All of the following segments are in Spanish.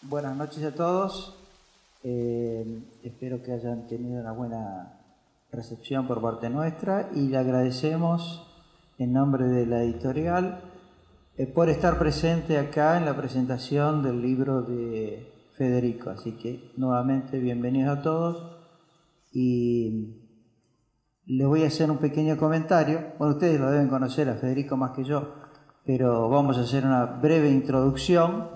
Buenas noches a todos. Espero que hayan tenido una buena recepción por parte nuestra y le agradecemos en nombre de la editorial por estar presente acá en la presentación del libro de Federico. Así que nuevamente bienvenidos a todos y les voy a hacer un pequeño comentario. Bueno, ustedes lo deben conocer a Federico más que yo, pero vamos a hacer una breve introducción.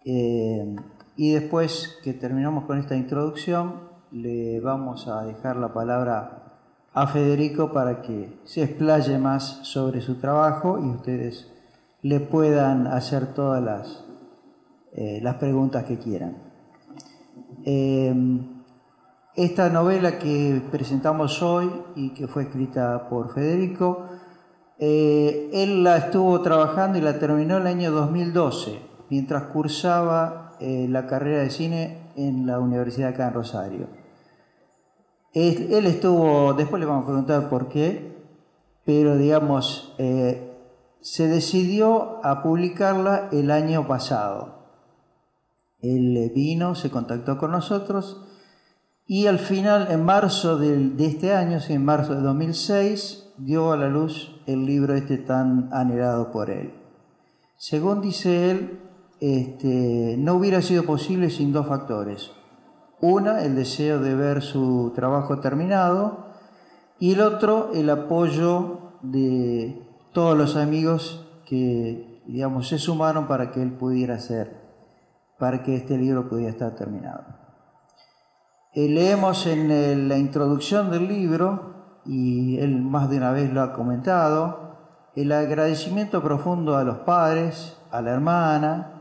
Y después que terminamos con esta introducción, le vamos a dejar la palabra a Federico para que se explaye más sobre su trabajo y ustedes le puedan hacer todas las preguntas que quieran. Esta novela que presentamos hoy y que fue escrita por Federico, él la estuvo trabajando y la terminó en el año 2012, mientras cursaba la carrera de cine en la universidad acá en Rosario. Él estuvo, después le vamos a preguntar por qué, pero digamos, se decidió a publicarla el año pasado. Él vino, se contactó con nosotros y al final, en marzo de este año, en marzo de 2006, dio a la luz el libro este tan anhelado por él. Según dice él, no hubiera sido posible sin dos factores. Una, el deseo de ver su trabajo terminado, y el otro, el apoyo de todos los amigos que, digamos, se sumaron para que él pudiera para que este libro pudiera estar terminado. Leemos en la introducción del libro, y él más de una vez lo ha comentado, el agradecimiento profundo a los padres, a la hermana,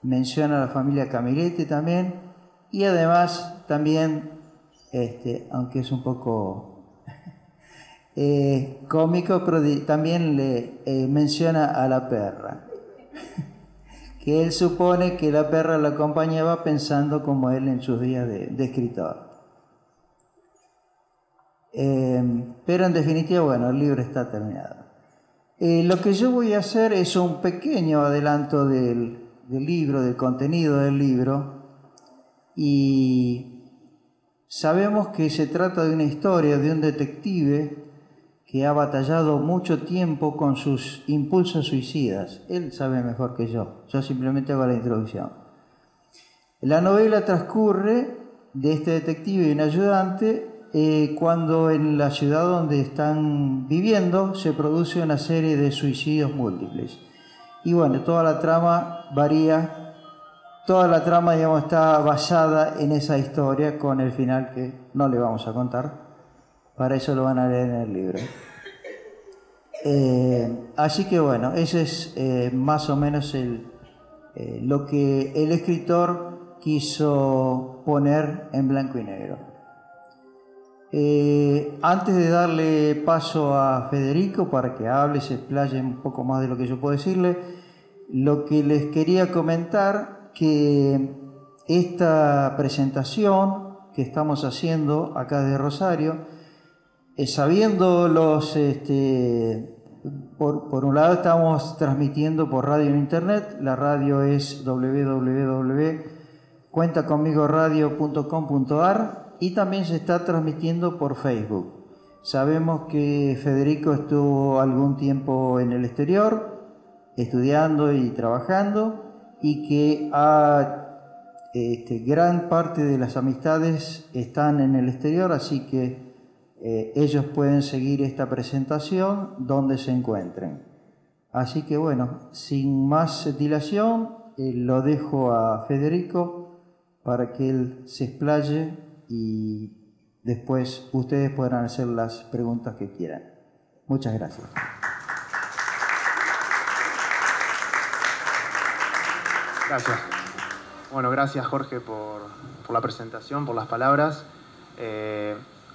menciona a la familia Camilete también, y además también, aunque es un poco cómico, pero también le menciona a la perra, que él supone que la perra lo acompañaba pensando como él en sus días de escritor. Pero en definitiva, bueno, el libro está terminado. Lo que yo voy a hacer es un pequeño adelanto del libro, del contenido del libro, y sabemos que se trata de una historia de un detective que ha batallado mucho tiempo con sus impulsos suicidas. Él sabe mejor que yo simplemente hago la introducción. La novela transcurre de este detective y un ayudante cuando en la ciudad donde están viviendo se produce una serie de suicidios múltiples. Y bueno, toda la trama varía, digamos, está basada en esa historia con el final que no le vamos a contar, para eso lo van a leer en el libro. Así que bueno, ese es más o menos lo que el escritor quiso poner en blanco y negro. Antes de darle paso a Federico para que hable, se explaye un poco más de lo que yo puedo decirle, lo que les quería comentar, que esta presentación que estamos haciendo acá de Rosario, sabiendo por un lado estamos transmitiendo por radio en internet, la radio es www.cuentaconmigoradio.com.ar, y también se está transmitiendo por Facebook. Sabemos que Federico estuvo algún tiempo en el exterior, estudiando y trabajando, y que gran parte de las amistades están en el exterior, así que ellos pueden seguir esta presentación donde se encuentren. Así que bueno, sin más dilación, lo dejo a Federico para que él se explaye y después ustedes podrán hacer las preguntas que quieran. Muchas gracias. Gracias. Bueno, gracias Jorge por la presentación, por las palabras.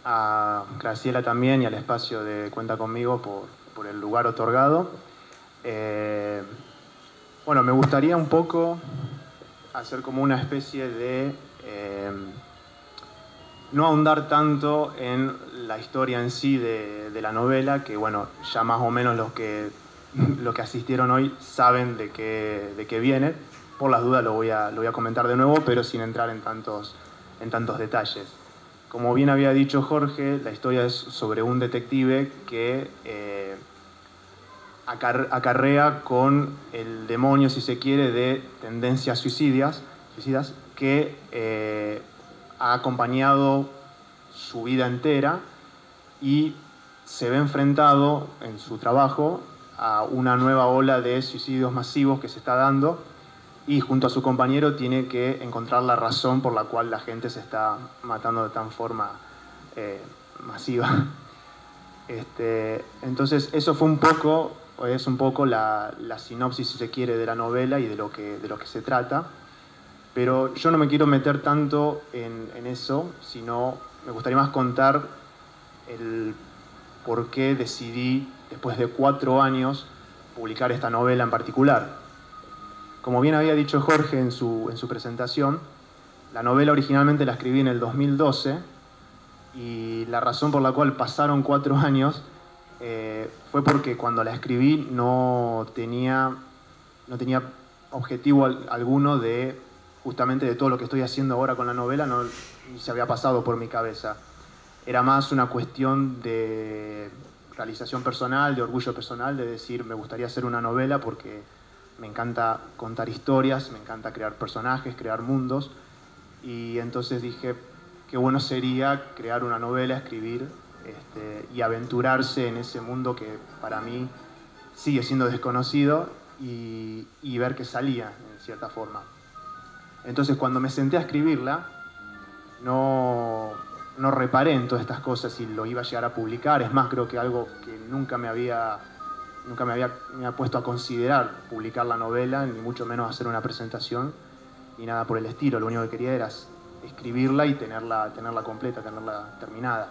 A Graciela también y al espacio de Cuenta Conmigo por el lugar otorgado. Bueno, me gustaría un poco hacer como una especie de... no ahondar tanto en la historia en sí de la novela, que bueno, ya más o menos los que asistieron hoy saben de qué viene. por las dudas lo voy a comentar de nuevo, pero sin entrar en tantos detalles. Como bien había dicho Jorge, la historia es sobre un detective que acarrea con el demonio, si se quiere, de tendencias suicidas que ha acompañado su vida entera y se ve enfrentado en su trabajo a una nueva ola de suicidios masivos que se está dando, y junto a su compañero tiene que encontrar la razón por la cual la gente se está matando de tan forma masiva. Entonces eso fue es un poco la sinopsis, si se quiere, de la novela y de lo que se trata. Pero yo no me quiero meter tanto en eso, sino me gustaría más contar el por qué decidí, después de 4 años, publicar esta novela en particular. Como bien había dicho Jorge en su presentación, la novela originalmente la escribí en el 2012, y la razón por la cual pasaron 4 años fue porque cuando la escribí no tenía objetivo alguno de justamente de todo lo que estoy haciendo ahora con la novela, ni se había pasado por mi cabeza. Era más una cuestión de realización personal, de orgullo personal, de decir, me gustaría hacer una novela porque me encanta contar historias, me encanta crear personajes, crear mundos, y entonces dije, qué bueno sería crear una novela, escribir y aventurarse en ese mundo que para mí sigue siendo desconocido, y ver qué salía, en cierta forma. Entonces, cuando me senté a escribirla, no reparé en todas estas cosas si lo iba a llegar a publicar. Es más, creo que algo que nunca me había puesto a considerar publicar la novela, ni mucho menos hacer una presentación, ni nada por el estilo. Lo único que quería era escribirla y tenerla completa, tenerla terminada.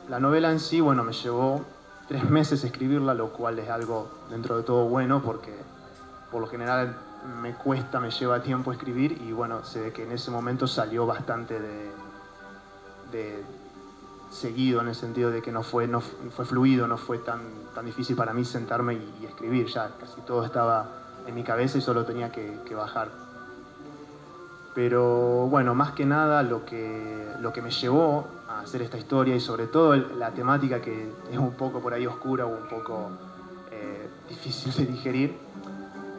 La novela en sí, bueno, me llevó 3 meses escribirla, lo cual es algo dentro de todo bueno, porque por lo general me lleva tiempo escribir, y bueno, se ve que en ese momento salió bastante de seguido, en el sentido de que no fue fluido, no fue tan difícil para mí sentarme y escribir. Ya casi todo estaba en mi cabeza y solo tenía que bajar. Pero bueno, más que nada lo que me llevó a hacer esta historia, y sobre todo la temática, que es un poco por ahí oscura o un poco difícil de digerir,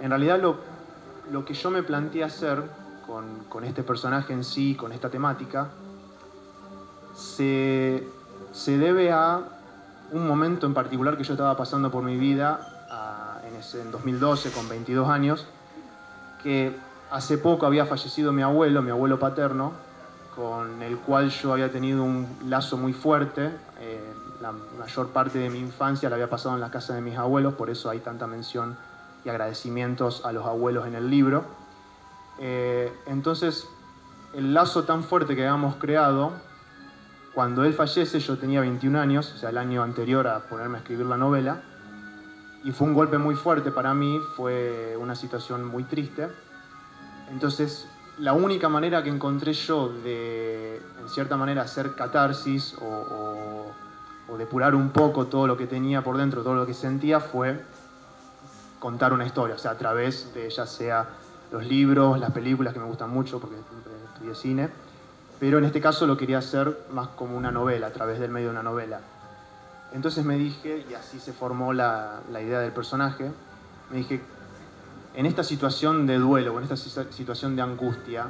en realidad lo que yo me planteé hacer con este personaje en sí, con esta temática, se debe a un momento en particular que yo estaba pasando por mi vida en 2012, con 22 años, que hace poco había fallecido mi abuelo paterno, con el cual yo había tenido un lazo muy fuerte. La mayor parte de mi infancia la había pasado en la casa de mis abuelos, por eso hay tanta mención y agradecimientos a los abuelos en el libro. Entonces, el lazo tan fuerte que habíamos creado, cuando él fallece yo tenía 21 años, o sea, el año anterior a ponerme a escribir la novela, y fue un golpe muy fuerte para mí, fue una situación muy triste. Entonces, la única manera que encontré yo de, en cierta manera, hacer catarsis o depurar un poco todo lo que tenía por dentro, todo lo que sentía, fue contar una historia, o sea, a través de ya sea los libros, las películas, que me gustan mucho porque siempre estudié cine, pero en este caso lo quería hacer más como una novela, a través del medio de una novela. Entonces me dije, y así se formó la idea del personaje, me dije, en esta situación de duelo, en esta situación de angustia,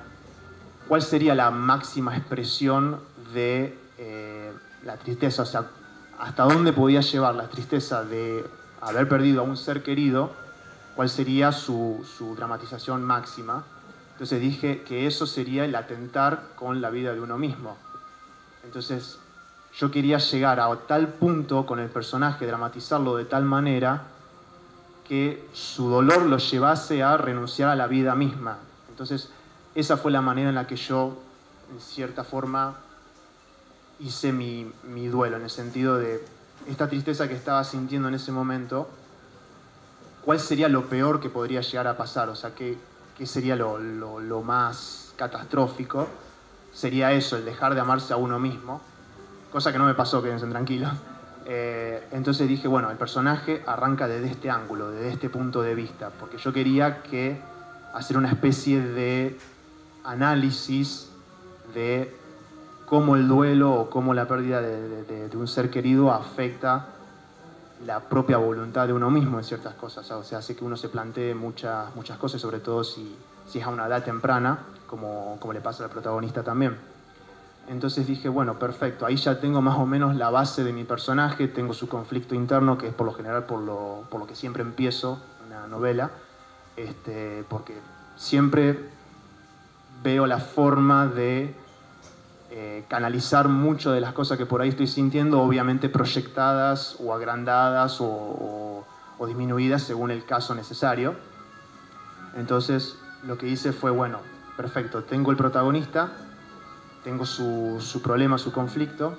¿cuál sería la máxima expresión de la tristeza? O sea, ¿hasta dónde podía llevar la tristeza de haber perdido a un ser querido? ¿Cuál sería su dramatización máxima? Entonces dije que eso sería el atentar con la vida de uno mismo. Entonces yo quería llegar a tal punto con el personaje, dramatizarlo de tal manera que su dolor lo llevase a renunciar a la vida misma. Entonces esa fue la manera en la que yo, en cierta forma, hice mi duelo, en el sentido de esta tristeza que estaba sintiendo en ese momento, ¿cuál sería lo peor que podría llegar a pasar? O sea, ¿qué sería lo más catastrófico? Sería eso, el dejar de amarse a uno mismo, cosa que no me pasó, quédense tranquilos. Entonces dije, bueno, el personaje arranca desde este ángulo, desde este punto de vista, porque yo quería hacer una especie de análisis de cómo el duelo o cómo la pérdida de un ser querido afecta la propia voluntad de uno mismo en ciertas cosas. O sea, hace que uno se plantee muchas cosas, sobre todo si es a una edad temprana, como le pasa al protagonista también. Entonces dije, bueno, perfecto, ahí ya tengo más o menos la base de mi personaje, tengo su conflicto interno, que es por lo general por lo que siempre empiezo una novela, porque siempre veo la forma de canalizar mucho de las cosas que por ahí estoy sintiendo, obviamente proyectadas o agrandadas o disminuidas según el caso necesario. Entonces lo que hice fue, bueno, perfecto, tengo el protagonista, tengo su problema, su conflicto.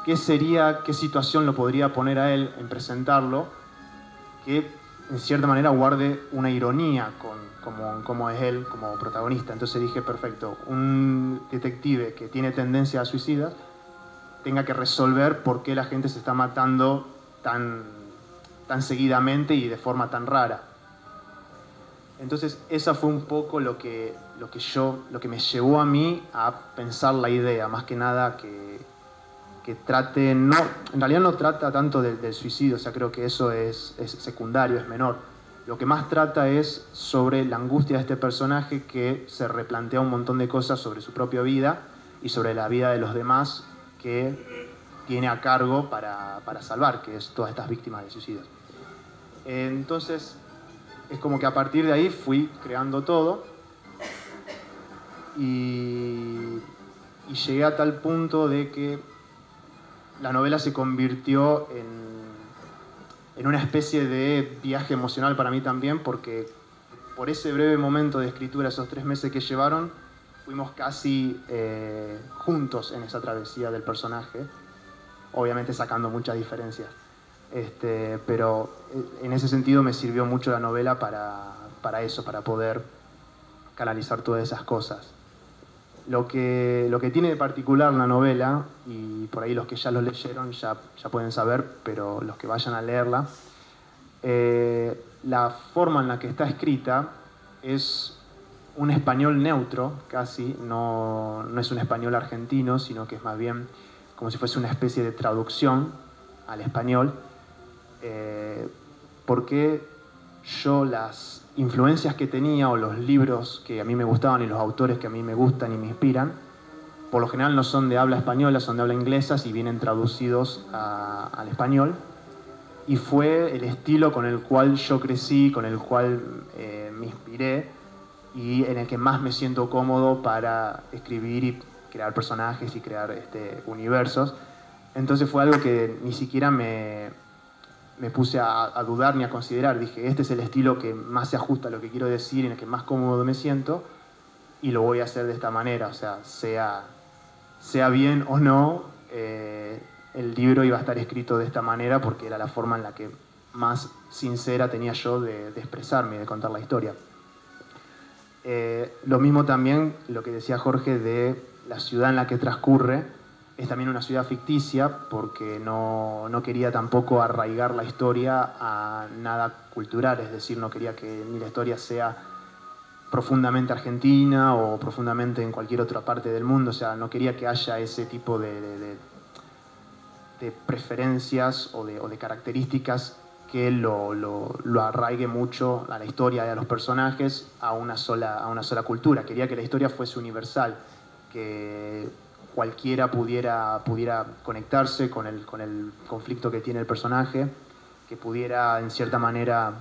¿Qué situación lo podría poner a él en presentarlo que en cierta manera guarde una ironía como es él como protagonista? Entonces dije, perfecto, un detective que tiene tendencia a suicidas tenga que resolver por qué la gente se está matando tan seguidamente y de forma tan rara. Entonces esa fue un poco lo que me llevó a mí a pensar la idea, más que nada que trate, en realidad no trata tanto del suicidio, o sea, creo que eso es secundario, es menor. Lo que más trata es sobre la angustia de este personaje que se replantea un montón de cosas sobre su propia vida y sobre la vida de los demás que tiene a cargo para salvar, que es todas estas víctimas de suicidios. Entonces, es como que a partir de ahí fui creando todo y llegué a tal punto de que la novela se convirtió en una especie de viaje emocional para mí también, porque por ese breve momento de escritura, esos 3 meses que llevaron, fuimos casi juntos en esa travesía del personaje, obviamente sacando muchas diferencias. Pero en ese sentido me sirvió mucho la novela para eso, para poder canalizar todas esas cosas. Lo que tiene de particular la novela, y por ahí los que ya lo leyeron ya pueden saber, pero los que vayan a leerla, la forma en la que está escrita es un español neutro, casi, no es un español argentino, sino que es más bien como si fuese una especie de traducción al español, porque yo las influencias que tenía o los libros que a mí me gustaban y los autores que a mí me gustan y me inspiran, por lo general no son de habla española, son de habla inglesa y vienen traducidos al español. Y fue el estilo con el cual yo crecí, con el cual me inspiré y en el que más me siento cómodo para escribir y crear personajes y crear universos. Entonces fue algo que ni siquiera me puse a dudar ni a considerar. Dije, este es el estilo que más se ajusta a lo que quiero decir, en el que más cómodo me siento, y lo voy a hacer de esta manera. O sea bien o no, el libro iba a estar escrito de esta manera porque era la forma en la que más sincera tenía yo de expresarme y de contar la historia. Lo mismo también lo que decía Jorge de la ciudad en la que transcurre. Es también una ciudad ficticia porque no quería tampoco arraigar la historia a nada cultural, es decir, no quería que ni la historia sea profundamente argentina o profundamente en cualquier otra parte del mundo, o sea, no quería que haya ese tipo de preferencias o de características que lo arraigue mucho a la historia y a los personajes a una sola cultura. Quería que la historia fuese universal, que cualquiera pudiera conectarse con el conflicto que tiene el personaje, que pudiera en cierta manera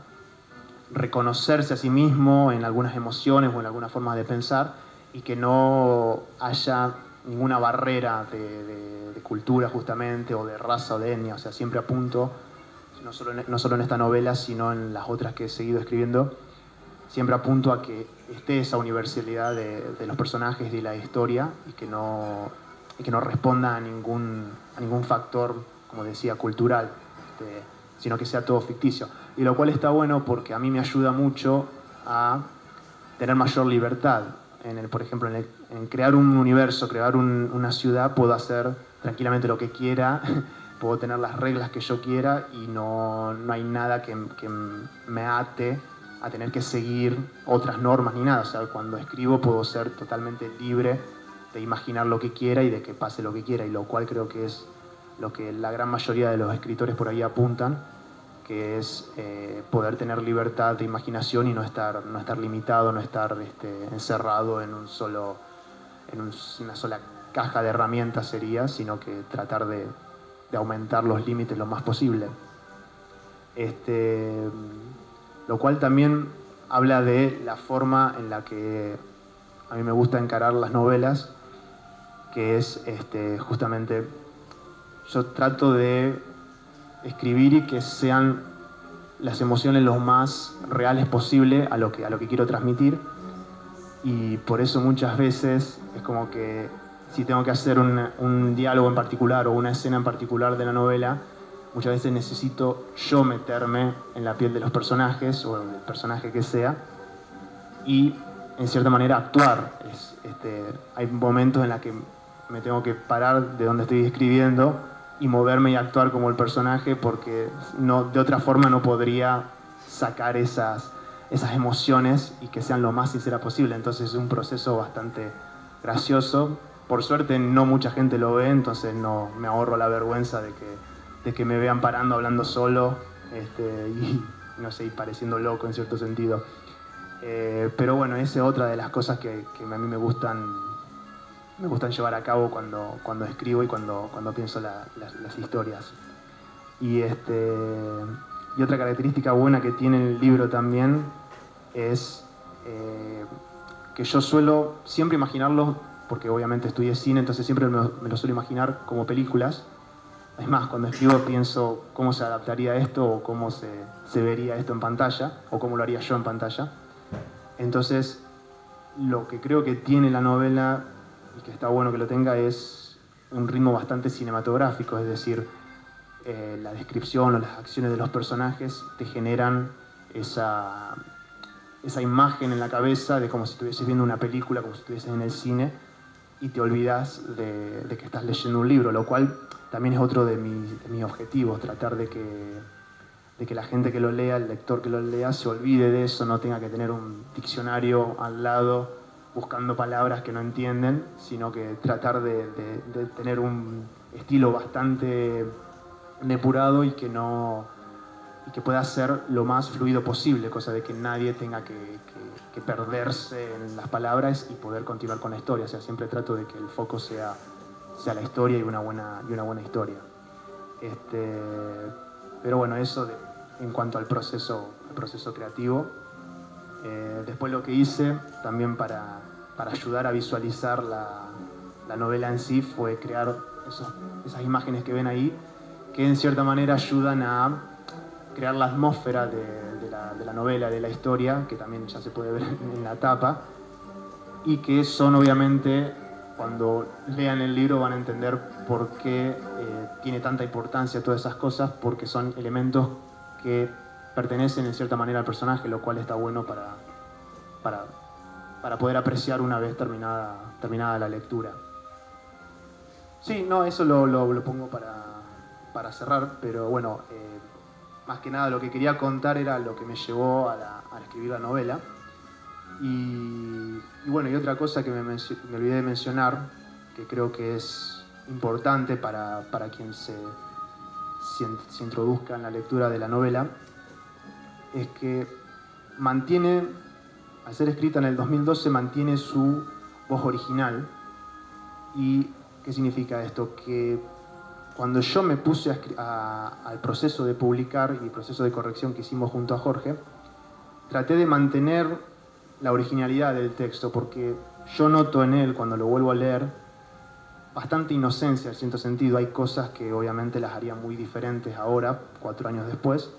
reconocerse a sí mismo en algunas emociones o en algunas formas de pensar, y que no haya ninguna barrera de cultura justamente, o de raza o de etnia. O sea, siempre apunto, no solo en esta novela, sino en las otras que he seguido escribiendo, siempre apunto a que esté esa universalidad de los personajes y de la historia, y que no responda a ningún factor, como decía, cultural, sino que sea todo ficticio. Y lo cual está bueno porque a mí me ayuda mucho a tener mayor libertad. Por ejemplo, en crear un universo, crear una ciudad, puedo hacer tranquilamente lo que quiera, puedo tener las reglas que yo quiera y no hay nada que me ate a tener que seguir otras normas ni nada. O sea, cuando escribo puedo ser totalmente libre de imaginar lo que quiera y de que pase lo que quiera, y lo cual creo que es lo que la gran mayoría de los escritores por ahí apuntan, que es poder tener libertad de imaginación y no estar limitado, no estar encerrado en una sola caja de herramientas sería, sino que tratar de aumentar los límites lo más posible. Lo cual también habla de la forma en la que a mí me gusta encarar las novelas, que es justamente, yo trato de escribir y que sean las emociones lo más reales posible a lo que quiero transmitir, y por eso muchas veces es como que si tengo que hacer un diálogo en particular o una escena en particular de la novela, muchas veces necesito yo meterme en la piel de los personajes o del personaje que sea y en cierta manera actuar. Hay momentos en los que me tengo que parar de donde estoy escribiendo y moverme y actuar como el personaje, porque de otra forma no podría sacar esas emociones y que sean lo más sinceras posible. Entonces es un proceso bastante gracioso. Por suerte no mucha gente lo ve, entonces no me ahorro la vergüenza de que me vean parando hablando solo y no sé, y pareciendo loco en cierto sentido. Pero bueno, esa es otra de las cosas que a mí me gustan llevar a cabo cuando escribo y cuando pienso las historias. Y otra característica buena que tiene el libro también es que yo suelo siempre imaginarlo, porque obviamente estudié cine, entonces siempre me lo suelo imaginar como películas. Es más, cuando escribo pienso cómo se adaptaría esto o cómo se vería esto en pantalla o cómo lo haría yo en pantalla. Entonces, lo que creo que tiene la novela y que está bueno que lo tenga es un ritmo bastante cinematográfico, es decir, la descripción o las acciones de los personajes te generan esa imagen en la cabeza de como si estuvieses viendo una película, como si estuvieses en el cine, y te olvidas de que estás leyendo un libro, lo cual también es otro de mis objetivos, tratar de que la gente que lo lea, el lector que lo lea, se olvide de eso, no tenga que tener un diccionario al lado buscando palabras que no entienden, sino que tratar de tener un estilo bastante depurado y que pueda ser lo más fluido posible, cosa de que nadie tenga que perderse en las palabras y poder continuar con la historia. O sea, siempre trato de que el foco sea la historia y una buena historia. Pero bueno, eso en cuanto al proceso creativo. Después lo que hice también para ayudar a visualizar la novela en sí fue crear esas imágenes que ven ahí, que en cierta manera ayudan a crear la atmósfera de la novela, de la historia, que también ya se puede ver en la tapa, y que son obviamente, cuando lean el libro van a entender por qué tiene tanta importancia todas esas cosas, porque son elementos que pertenecen en cierta manera al personaje, lo cual está bueno para poder apreciar una vez terminada la lectura. Sí, no, eso lo pongo para cerrar, pero bueno, más que nada lo que quería contar era lo que me llevó a escribir la novela. Y bueno, y otra cosa que me olvidé de mencionar, que creo que es importante para quien se introduzca en la lectura de la novela, es que al ser escrita en el 2012, mantiene su voz original. ¿Y qué significa esto? Que cuando yo me puse al proceso de publicar y el proceso de corrección que hicimos junto a Jorge, traté de mantener la originalidad del texto, porque yo noto en él, cuando lo vuelvo a leer, bastante inocencia en cierto sentido. Hay cosas que obviamente las haría muy diferentes ahora, 4 años después,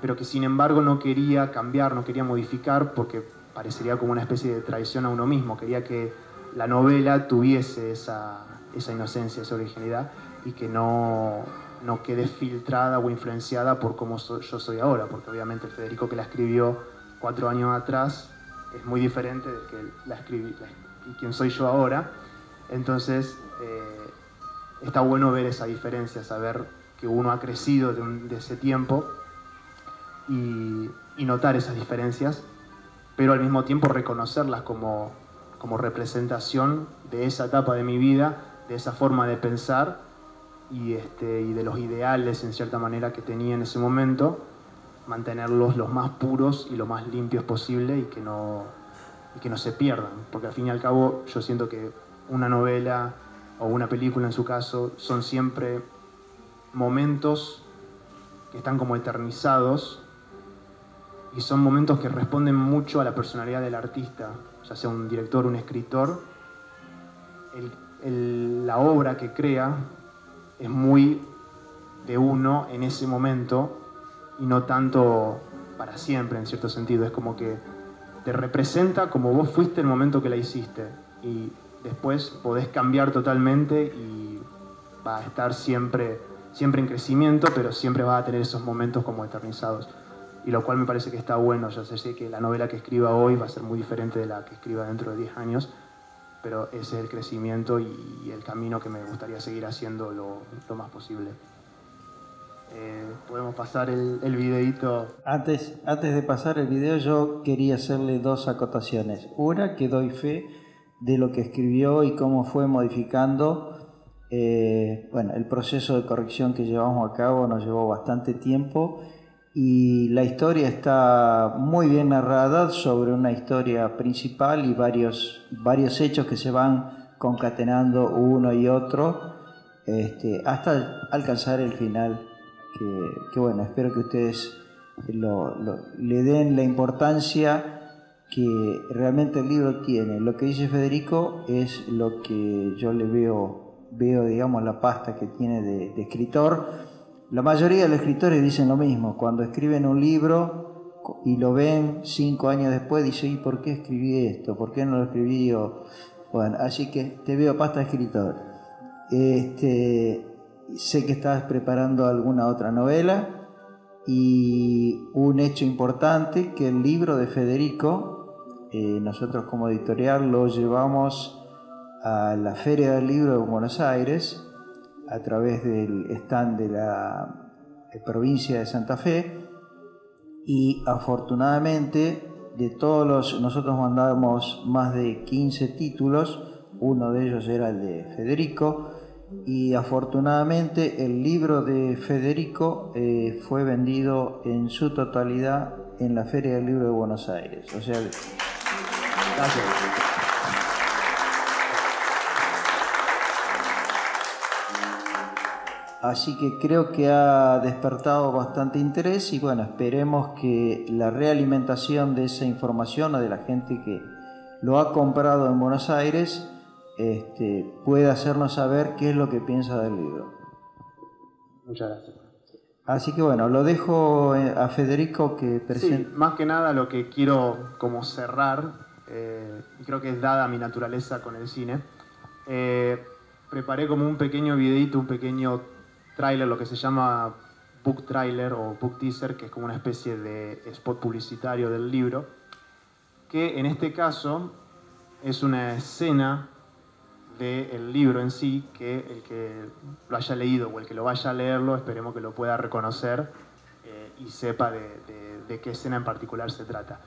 pero que sin embargo no quería cambiar, no quería modificar, porque parecería como una especie de traición a uno mismo. Quería que la novela tuviese esa inocencia, esa originalidad, y que no quede filtrada o influenciada por cómo yo soy ahora, porque obviamente el Federico que la escribió 4 años atrás es muy diferente del que la escribí y quien soy yo ahora. Entonces está bueno ver esa diferencia, saber que uno ha crecido de ese tiempo y notar esas diferencias, pero al mismo tiempo reconocerlas como representación de esa etapa de mi vida, de esa forma de pensar y de los ideales en cierta manera que tenía en ese momento, mantenerlos los más puros y lo más limpios posible y que no se pierdan, porque al fin y al cabo yo siento que una novela o una película en su caso son siempre momentos que están como eternizados y son momentos que responden mucho a la personalidad del artista, ya sea un director, un escritor. La obra que crea es muy de uno en ese momento y no tanto para siempre, en cierto sentido. Es como que te representa como vos fuiste el momento que la hiciste y después podés cambiar totalmente y va a estar siempre en crecimiento, pero siempre vas a tener esos momentos como eternizados. Y lo cual me parece que está bueno. Ya sé que la novela que escriba hoy va a ser muy diferente de la que escriba dentro de 10 años, pero ese es el crecimiento y el camino que me gustaría seguir haciendo lo más posible. Podemos pasar el videito. Antes de pasar el video, yo quería hacerle dos acotaciones. Una, que doy fe de lo que escribió y cómo fue modificando. El proceso de corrección que llevamos a cabo nos llevó bastante tiempo y la historia está muy bien narrada sobre una historia principal y varios hechos que se van concatenando uno y otro hasta alcanzar el final que bueno, espero que ustedes le den la importancia que realmente el libro tiene. Lo que dice Federico es lo que yo le veo, digamos, la pasta que tiene de escritor. La mayoría de los escritores dicen lo mismo. Cuando escriben un libro y lo ven 5 años después, dicen, ¿y por qué escribí esto? ¿Por qué no lo escribí? Bueno, así que te veo pasta de escritor. Sé que estás preparando alguna otra novela y un hecho importante, que el libro de Federico, nosotros como editorial lo llevamos a la Feria del Libro de Buenos Aires a través del stand de la provincia de Santa Fe y afortunadamente nosotros mandamos más de 15 títulos, uno de ellos era el de Federico y afortunadamente el libro de Federico fue vendido en su totalidad en la Feria del Libro de Buenos Aires. O sea, gracias. Así que creo que ha despertado bastante interés y bueno, esperemos que la realimentación de esa información o de la gente que lo ha comprado en Buenos Aires pueda hacernos saber qué es lo que piensa del libro. Muchas gracias. Así que bueno, lo dejo a Federico que presente. Sí, más que nada lo que quiero como cerrar, y creo que es dada mi naturaleza con el cine, preparé como un pequeño videito, un pequeño tráiler, lo que se llama book trailer o book teaser, que es como una especie de spot publicitario del libro, que en este caso es una escena del libro en sí, que el que lo haya leído o el que lo vaya a leerlo, esperemos que lo pueda reconocer y sepa de qué escena en particular se trata.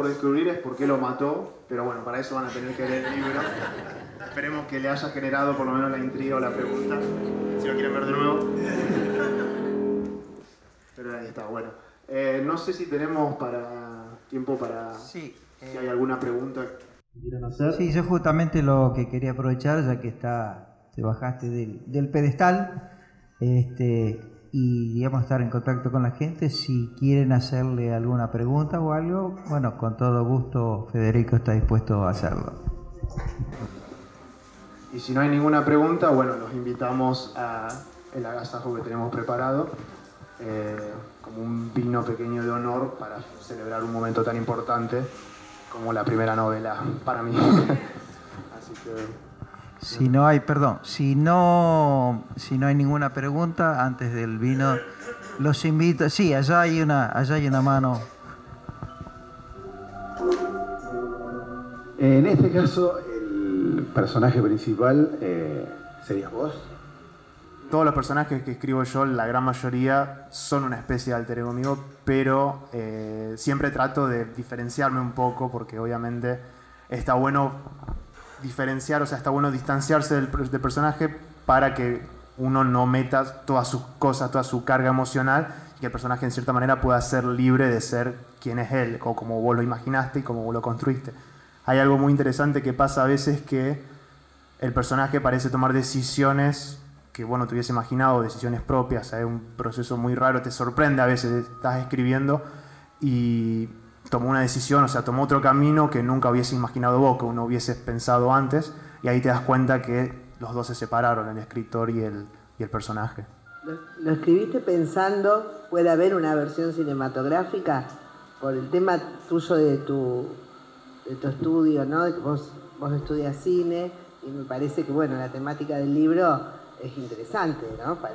por descubrir es por qué lo mató, pero bueno, para eso van a tener que leer el libro. Esperemos que le haya generado por lo menos la intriga o la pregunta, si lo quieren ver de nuevo. Pero ahí está, bueno. No sé si tenemos tiempo para... Sí. Si hay alguna pregunta que quieran hacer. Sí, yo justamente lo que quería aprovechar, ya que te bajaste del pedestal, y digamos estar en contacto con la gente, si quieren hacerle alguna pregunta o algo, bueno, con todo gusto Federico está dispuesto a hacerlo. Y si no hay ninguna pregunta, bueno, los invitamos a el agasajo que tenemos preparado, como un vino pequeño de honor para celebrar un momento tan importante como la primera novela para mí. Así que... Si no hay ninguna pregunta antes del vino, los invito. Sí, allá hay una mano. En este caso, el personaje principal serías vos. Todos los personajes que escribo yo, la gran mayoría, son una especie de alter ego mío, pero siempre trato de diferenciarme un poco, porque obviamente está bueno diferenciar, o sea, está bueno distanciarse del personaje para que uno no meta todas sus cosas, toda su carga emocional, y que el personaje en cierta manera pueda ser libre de ser quien es él, o como vos lo imaginaste y como vos lo construiste. Hay algo muy interesante que pasa a veces, que el personaje parece tomar decisiones que vos no te hubiese imaginado, decisiones propias. Es un proceso muy raro, te sorprende a veces, estás escribiendo y tomó una decisión, o sea, tomó otro camino que nunca hubiese imaginado vos, que uno hubiese pensado antes, y ahí te das cuenta que los dos se separaron, el escritor y el personaje. ¿Lo escribiste pensando puede haber una versión cinematográfica? Por el tema tuyo de tu estudio, ¿no? De que vos estudias cine, y me parece que, bueno, la temática del libro es interesante, ¿no? Para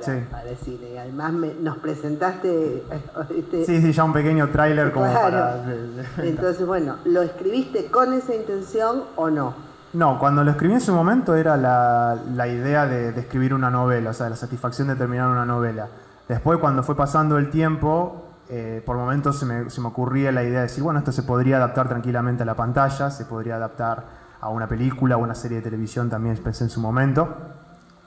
el cine. Y además nos presentaste... Sí, ya un pequeño tráiler como claro. Entonces, bueno, ¿lo escribiste con esa intención o no? No, cuando lo escribí en su momento era la idea de escribir una novela, o sea, la satisfacción de terminar una novela. Después, cuando fue pasando el tiempo, por momentos se me ocurría la idea de decir, bueno, esto se podría adaptar tranquilamente a la pantalla, se podría adaptar a una película o una serie de televisión, también pensé en su momento.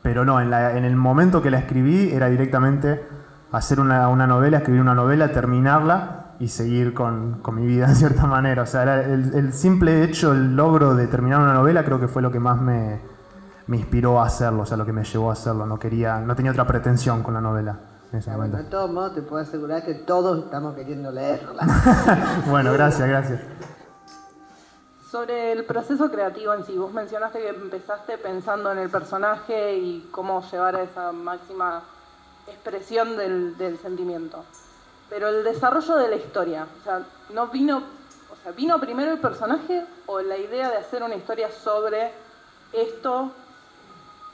Pero no, en el momento que la escribí era directamente hacer una novela, escribir una novela, terminarla y seguir con mi vida en cierta manera. O sea, era el simple hecho, el logro de terminar una novela creo que fue lo que más me inspiró a hacerlo, o sea, lo que me llevó a hacerlo. No tenía otra pretensión con la novela en ese momento. De todos modos te puedo asegurar que todos estamos queriendo leerla. Bueno, gracias. Sobre el proceso creativo en sí, vos mencionaste que empezaste pensando en el personaje y cómo llevar a esa máxima expresión del sentimiento. Pero el desarrollo de la historia, o sea, ¿vino primero el personaje o la idea de hacer una historia sobre esto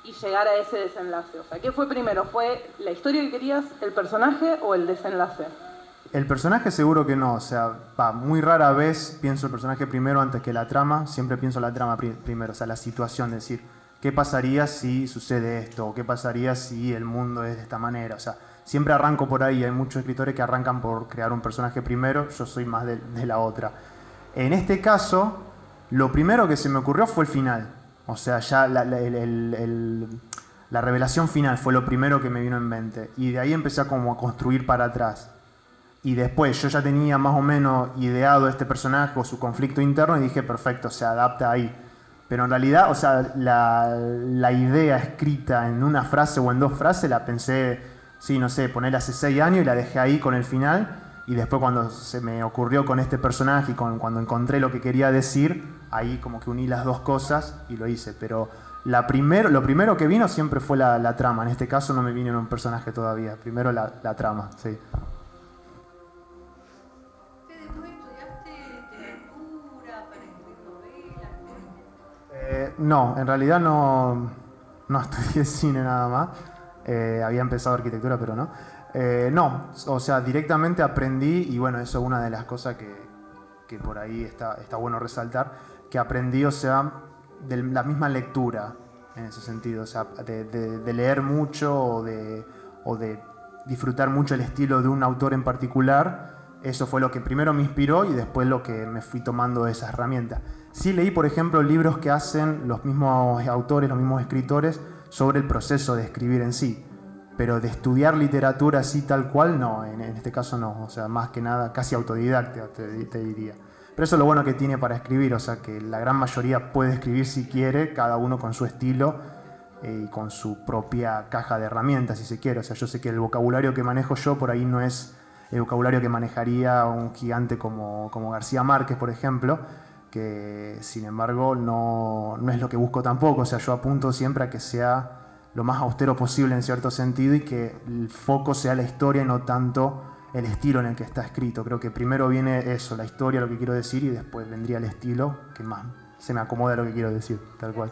y llegar a ese desenlace? O sea, ¿qué fue primero? ¿Fue la historia que querías, el personaje o el desenlace? El personaje seguro que no, o sea, muy rara vez pienso el personaje primero antes que la trama, siempre pienso la trama primero, o sea, la situación, es decir, ¿qué pasaría si sucede esto? ¿O qué pasaría si el mundo es de esta manera? O sea, siempre arranco por ahí, hay muchos escritores que arrancan por crear un personaje primero, yo soy más de la otra. En este caso, lo primero que se me ocurrió fue el final, o sea, ya la revelación final fue lo primero que me vino en mente, y de ahí empecé a construir para atrás. Y después yo ya tenía más o menos ideado este personaje o su conflicto interno y dije, perfecto, se adapta ahí. Pero en realidad, o sea, la idea escrita en una frase o en dos frases la pensé, sí, no sé, ponerla hace 6 años y la dejé ahí con el final. Y después cuando se me ocurrió con este personaje y cuando encontré lo que quería decir, ahí como que uní las dos cosas y lo hice. Pero lo primero que vino siempre fue la trama. En este caso no me vino en un personaje todavía. Primero la trama, sí. No, en realidad no estudié cine nada más. Había empezado arquitectura, pero no. No, o sea, directamente aprendí, y bueno, eso es una de las cosas que por ahí está bueno resaltar, que aprendí, o sea, de la misma lectura, en ese sentido, o sea, de leer mucho o de disfrutar mucho el estilo de un autor en particular. eso fue lo que primero me inspiró y después lo que me fui tomando de esas herramientas. Sí leí, por ejemplo, libros que hacen los mismos autores, los mismos escritores, sobre el proceso de escribir en sí. Pero de estudiar literatura así tal cual, no, en este caso no. O sea, más que nada, casi autodidacta, te diría. Pero eso es lo bueno que tiene para escribir, o sea, que la gran mayoría puede escribir si quiere, cada uno con su estilo y con su propia caja de herramientas, si se quiere. O sea, yo sé que el vocabulario que manejo yo por ahí no es el vocabulario que manejaría un gigante como García Márquez, por ejemplo, que sin embargo no es lo que busco tampoco. O sea, yo apunto siempre a que sea lo más austero posible en cierto sentido y que el foco sea la historia y no tanto el estilo en el que está escrito. Creo que primero viene eso, la historia, lo que quiero decir, y después vendría el estilo, que más se me acomoda a lo que quiero decir, tal cual.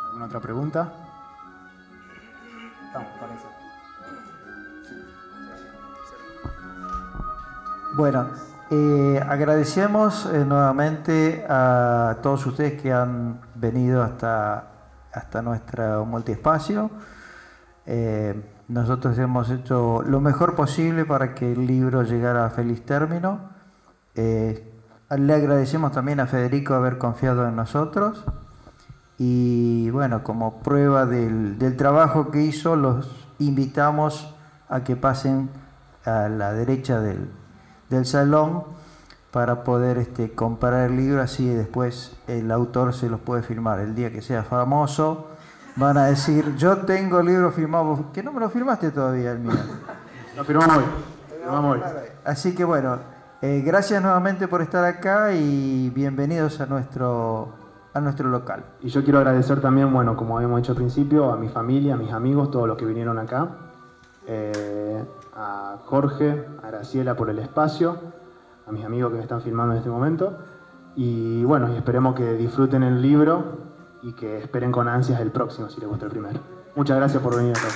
¿Alguna otra pregunta? Estamos, parece. Bueno, agradecemos nuevamente a todos ustedes que han venido hasta nuestro multiespacio. Nosotros hemos hecho lo mejor posible para que el libro llegara a feliz término. Le agradecemos también a Federico haber confiado en nosotros y bueno, como prueba del trabajo que hizo, los invitamos a que pasen a la derecha del salón para poder comprar el libro, así después el autor se los puede firmar. El día que sea famoso van a decir, yo tengo el libro firmado, que no me lo firmaste todavía el mío. Lo firmamos hoy. Así que bueno, gracias nuevamente por estar acá y bienvenidos a nuestro local. Y yo quiero agradecer también, bueno, como habíamos dicho al principio, a mi familia, a mis amigos, todos los que vinieron acá, a Jorge, a Graciela por el espacio, a mis amigos que me están filmando en este momento, y bueno, y esperemos que disfruten el libro y que esperen con ansias el próximo, si les gusta el primero. Muchas gracias por venir acá.